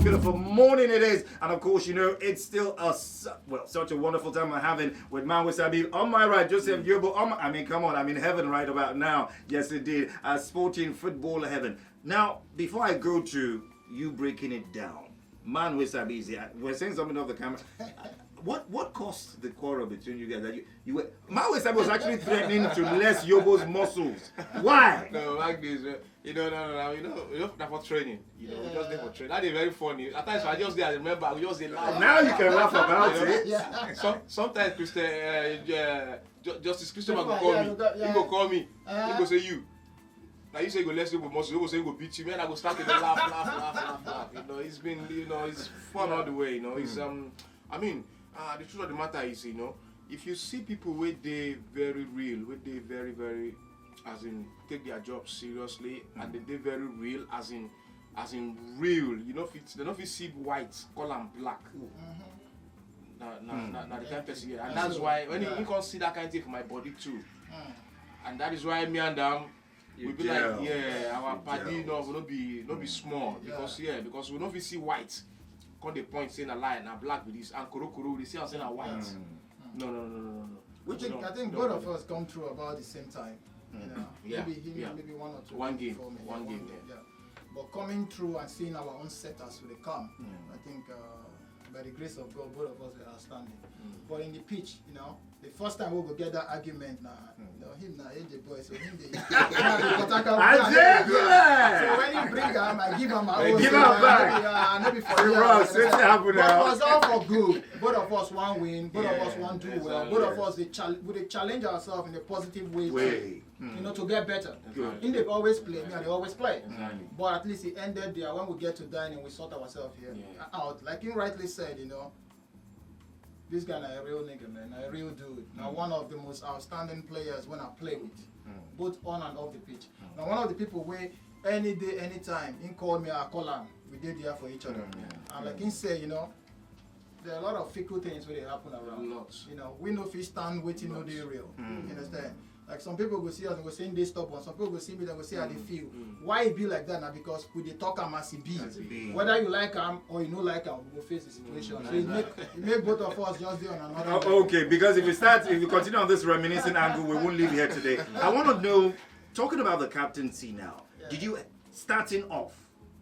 beautiful morning it is. And of course, you know, it's still such a wonderful time I'm having with Man Wasabi. On my right, Joseph Yobo. I mean, come on, I'm in heaven right about now. Yes, indeed. Sporting football heaven. Now, before I go to you breaking it down, Man Wasabi, we're saying something off the camera. What caused the quarrel between you guys? That you were Man Wasabi was actually threatening to less Yobo's muscles. Why? No, like this. No, that's for training. You know, we just there for training. That is very funny. At times I just there, I remember, we just laugh. Now you can laugh about it. Yeah. Sometimes Justice Christopher will call me. He will call me. He will say you. Now you say you go less Yobo muscle. You will say you go beat you. Man, I go start to laugh. You know, it's been, it's fun all the way. You know, it's the truth of the matter is, if you see people where they very real, where they very, very, as in take their job seriously, and they very real, as in real, they don't see white, call them black. Now the kind of person here, and that's why when you can't see that kind of thing for my body too, and that is why me and them we be like, our party will not be small because we don't see white. The point saying a lie and a black with this and kuro they say I'm saying a white. No. I think both of us come through about the same time. Maybe one or two. One game. But coming through and seeing our own setters with the come, I think by the grace of God, both of us were outstanding. But in the pitch, the first time we will get that argument him AJ boy, so him they so when you bring him, I give him my own. Give him back. I know before but it was all for good. Both of us want win, both of us want do well. Both of us we challenge ourselves in a positive way. To get better. In they always play, they always play. But at least it ended there when we get to dining, we sort ourselves here out. Like you rightly said, this guy is a real nigga, man, a real dude. Now one of the most outstanding players when I play with, both on and off the pitch. Now one of the people where any day, anytime, he called me, I call him. We did there for each other. And like he said, there are a lot of fickle things where they happen around. Lots. We know if we stand waiting, no they real. You understand? Like some people go see us and go saying they stubborn. Some people go see me and go say how they feel. Why it be like that now? Because we they talk am as it be. Whether you like them or you don't like them, we go face the situation. So it make both of us just be on another. Okay, because if you continue on this reminiscing angle, we won't leave here today. I want to know, talking about the captaincy now, did you, starting off,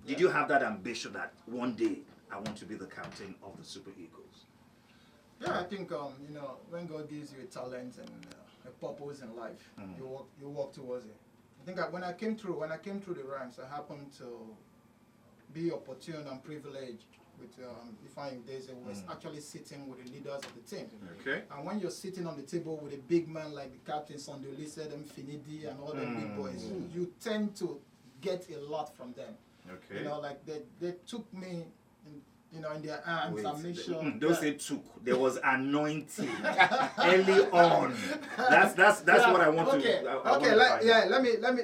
did you have that ambition that one day I want to be the captain of the Super Eagles? Yeah, I think when God gives you a talent and a purpose in life, you walk towards it. I think when I came through the ranks, I happened to be opportune and privileged with Ifeanyi Udeze, who was actually sitting with the leaders of the team. Okay. And when you're sitting on the table with a big man like the captain Sondoli said, Finidi and all the big boys, you tend to get a lot from them. Okay. Like they took me in their hands and make sure. Don't say took. There was anointing early on. That's what I want to.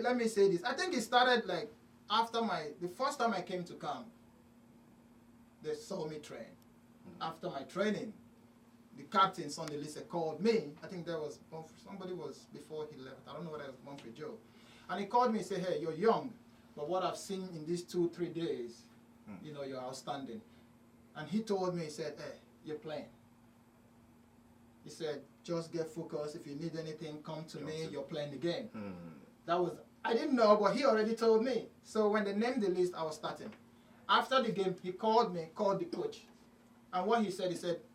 Let me say this. I think it started like after the first time I came to camp. They saw me train. After my training, the captain on the list called me. I think there was somebody was before he left. I don't know whether it was Humphrey Joe, and he called me and said, "Hey, you're young, but what I've seen in these 2-3 days, you're outstanding." And he told me, he said, "Hey, you're playing." He said, "Just get focused. If you need anything, come to me. You're playing the game." I didn't know, but he already told me. So when they named the list, I was starting. After the game, he called the coach. And what he said,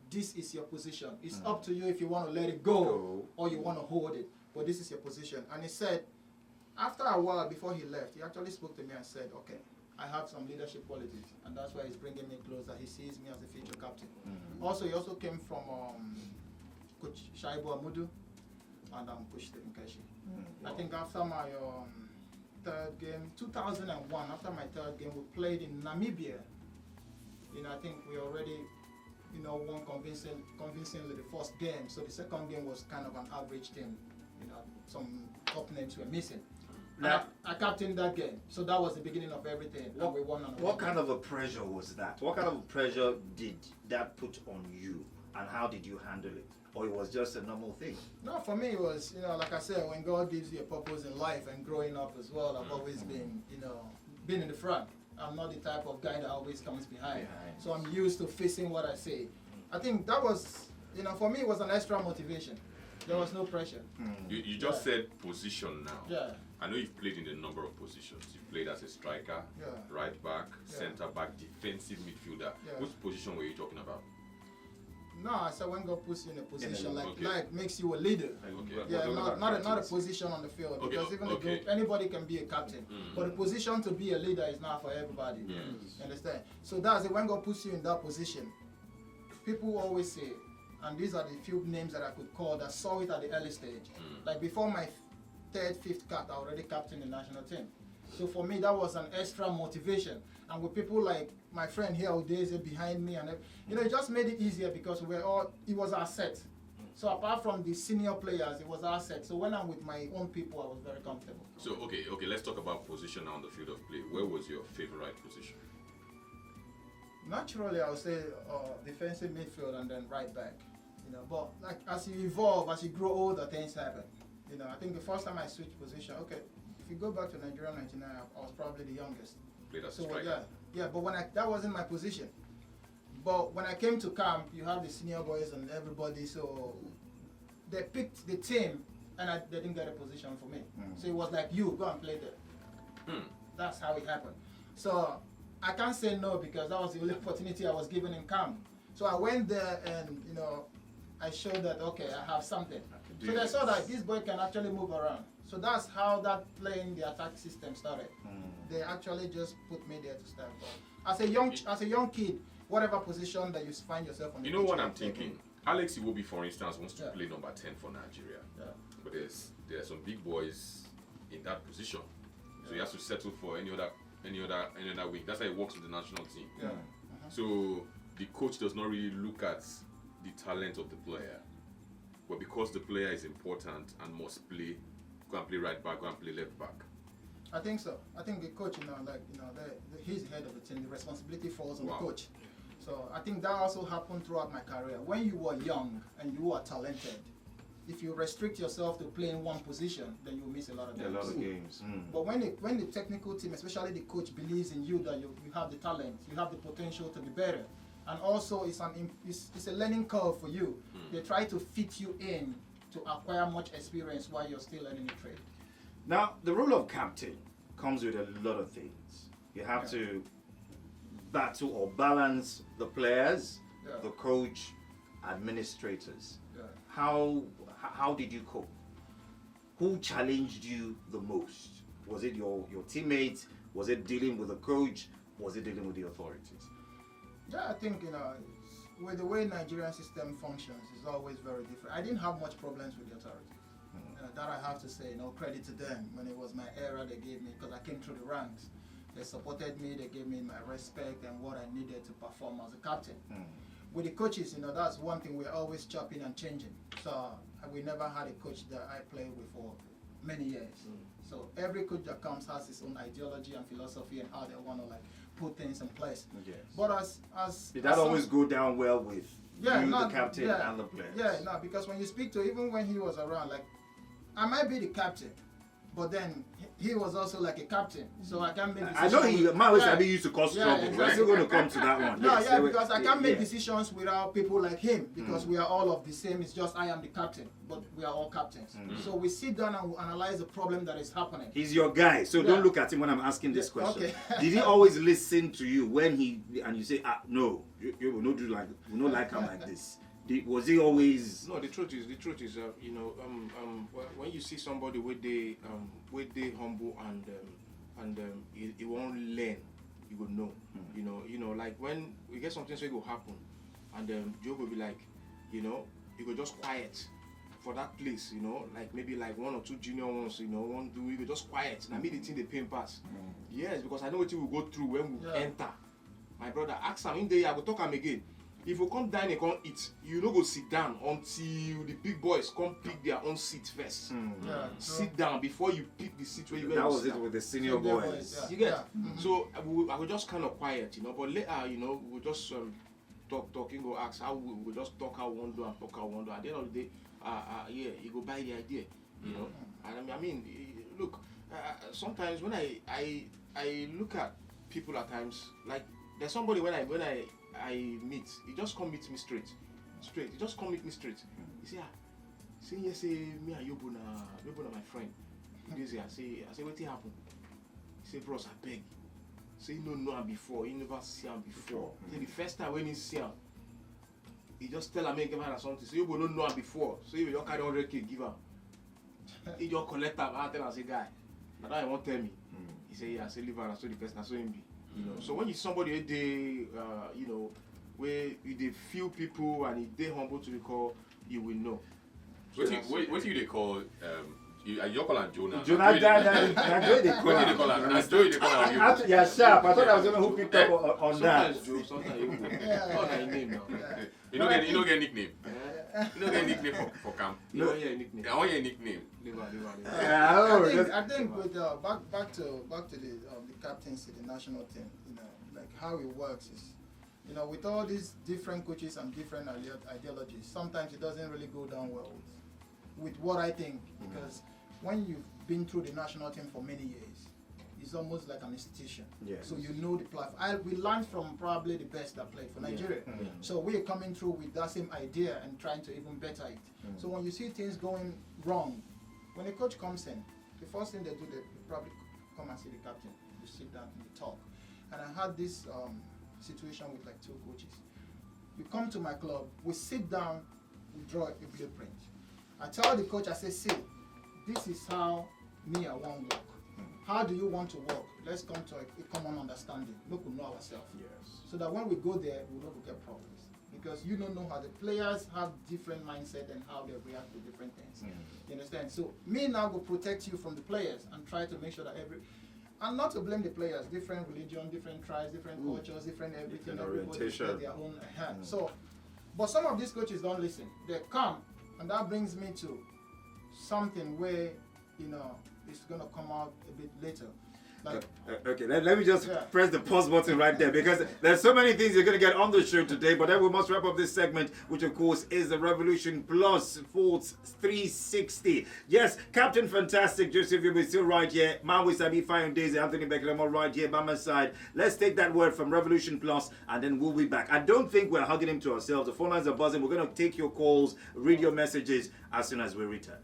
"This is your position. It's up to you if you want to let it go or you want to hold it. But this is your position." And he said, after a while, before he left, he actually spoke to me and said, "Okay, I have some leadership qualities, and that's why he's bringing me closer. He sees me as a future captain." Also, he also came from Coach Shaibu Amudu and Coach Stephen Keshi. I think after my third game, 2001, after my third game, we played in Namibia. I think we already, won convincingly the first game. So the second game was kind of an average team. Some top names were missing. Now, I captained that game, so that was the beginning of everything. We won. What kind of a pressure was that? What kind of pressure did that put on you, and how did you handle it? Or it was just a normal thing? No, for me it was, like I said, when God gives you a purpose in life and growing up as well, I've always been, been in the front. I'm not the type of guy that always comes behind. So I'm used to facing what I say. I think that was, for me, it was an extra motivation. There was no pressure. You just said position now. Yeah. I know you've played in a number of positions. You've played as a striker, right back, centre back, defensive midfielder. Which position were you talking about? No, I said when God puts you in a position like makes you a leader. Yeah, not a position on the field. Because even the group, anybody can be a captain. But the position to be a leader is not for everybody. You understand? So that's it. When God puts you in that position, people always say, and these are the few names that I could call that saw it at the early stage. Like before my 3rd, 5th cap, I already captained the national team. So for me, that was an extra motivation. And with people like my friend here, Udeze, behind me, and it just made it easier because it was our set. So apart from the senior players, it was our set. So when I'm with my own people, I was very comfortable. So okay, let's talk about position on the field of play. Where was your favorite position? Naturally, I would say defensive midfield and then right back. But like as you evolve, as you grow older, things happen. I think the first time I switched position, if you go back to Nigeria 99, I was probably the youngest. Played as a striker. But that wasn't my position. But when I came to camp, you have the senior boys and everybody, so they picked the team, and they didn't get a position for me. So it was like, you go and play there. That's how it happened. So I can't say no because that was the only opportunity I was given in camp. So I went there and I showed that I have something. So they saw that this boy can actually move around. So that's how that playing the attack system started. They actually just put me there to start. As a young kid, whatever position that you find yourself on. You know what I'm thinking? Alex Iwobi, for instance, wants to play number 10 for Nigeria. But there are some big boys in that position. So he has to settle for any other wing. That's how it works with the national team. So the coach does not really look at the talent of the player. But because the player is important and must play, go and play right back, go and play left back. I think so. I think the coach, he's head of the team. The responsibility falls on the coach. So I think that also happened throughout my career. When you were young and you were talented, if you restrict yourself to playing one position, then you miss a lot of games. But when the technical team, especially the coach, believes in you that you have the talent, you have the potential to be better, and also it's a learning curve for you. They try to fit you in to acquire much experience while you're still learning the trade. Now, the role of captain comes with a lot of things. You have to battle or balance the players, the coach, administrators. How did you cope? Who challenged you the most? Was it your teammates? Was it dealing with the coach? Was it dealing with the authorities? Yeah, I think with the way Nigerian system functions, it's always very different. I didn't have much problems with the authorities. That I have to say, credit to them. When it was my era, they gave me, because I came through the ranks, they supported me, they gave me my respect and what I needed to perform as a captain. With the coaches, that's one thing, we're always chopping and changing. So we never had a coach that I played with for many years. So every coach that comes has his own ideology and philosophy and how they want to put things in place. But did that always go down well with you, the captain, and the players? Because when you speak to, even when he was around, I might be the captain, but then he was also like a captain, so I can't make decisions. I know Mawesabi used to cause trouble. Exactly. We're still going to come to that one. Because I can't make decisions without people like him, because we are all of the same. It's just I am the captain, but we are all captains. So we sit down and we analyze the problem that is happening. He's your guy, so don't look at him when I'm asking this question. Did he always listen to you when and you say, no, you will not do will not like him like this? Was he always? No, the truth is, when you see somebody with they humble and he won't learn, you would know. Like when we get something so it will happen, and Yobo will be like, you go just quiet for that place, like maybe like one or two junior ones, you go just quiet. And I mean the thing they pain pass. Yes, because I know what you will go through when we enter. My brother, ask him in there, I will talk him again. If you come dine and come eat, you no go sit down until the big boys come pick their own seat first. Sit down before you pick the seat where you That was it with the senior boys. You get? So I was just kind of quiet, but later, we just talking, go ask how we just talk how we want to do and talk how we want to do. At the end of the day, you go buy the idea, And I mean, look, sometimes when I look at people at times, like there's somebody when I meet, he just come meet me straight. He just come meet me straight. He say, say yes, say me and Yobo na my friend. I say what happened? He say, bros, I beg. Say he no know him before, he never see him before. Say the first time when he see him, he just tell him give her something. Say Yobo no know him before. So you just carry 100K give him. He just collect him and tell him, say guy, now that he won't tell me. He say yeah, say leave her, so the person, so him be. You know. So when you somebody they you know, where you they feel people and if they humble to the call, you will know. What do they call you call him Jonah? Jonah, what do they call him? Yeah, sharp. I thought I was the one who picked up on that. Sometimes Joe, sometimes Yobo. Not my name now. You don't get nickname. You don't get nickname for camp. You don't hear a nickname. I want your nickname. I think with back to the captaincy, the national team, you know, like how it works is, you know, with all these different coaches and different ideologies, sometimes it doesn't really go down well with what I think, because when you've been through the national team for many years, it's almost like an institution. Yes. So you know the platform. We learned from probably the best that played for Nigeria. So we are coming through with that same idea and trying to even better it. So when you see things going wrong, when a coach comes in, the first thing they do, they probably come and see the captain. You sit down and you talk. And I had this situation with like 2 coaches. You come to my club, we sit down, we draw a blueprint. I tell the coach, I say, see, this is how me and one work. How do you want to work? Let's come to a common understanding. Look, we know ourselves. Yes. So that when we go there, we don't get problems. Because you don't know how the players have different mindset and how they react to different things. You understand? So me now will protect you from the players and try to make sure that and not to blame the players, different religion, different tribes, different cultures, different everything, everybody has their own So, but some of these coaches don't listen. They come, and that brings me to something where, you know, it's gonna come out a bit later. Like, okay, let me just press the pause button right there, because there's so many things you're going to get on the show today, but then we must wrap up this segment, which of course is the Revolution Plus Sports 360. Yes, Captain Fantastic Joseph Yobo is still right here. Man with Sabi, Ifeanyi Udeze, Anthony Becklemo right here by my side. Let's take that word from Revolution Plus and then we'll be back. I don't think we're hugging him to ourselves. The phone lines are buzzing. We're going to take your calls, read your messages as soon as we return.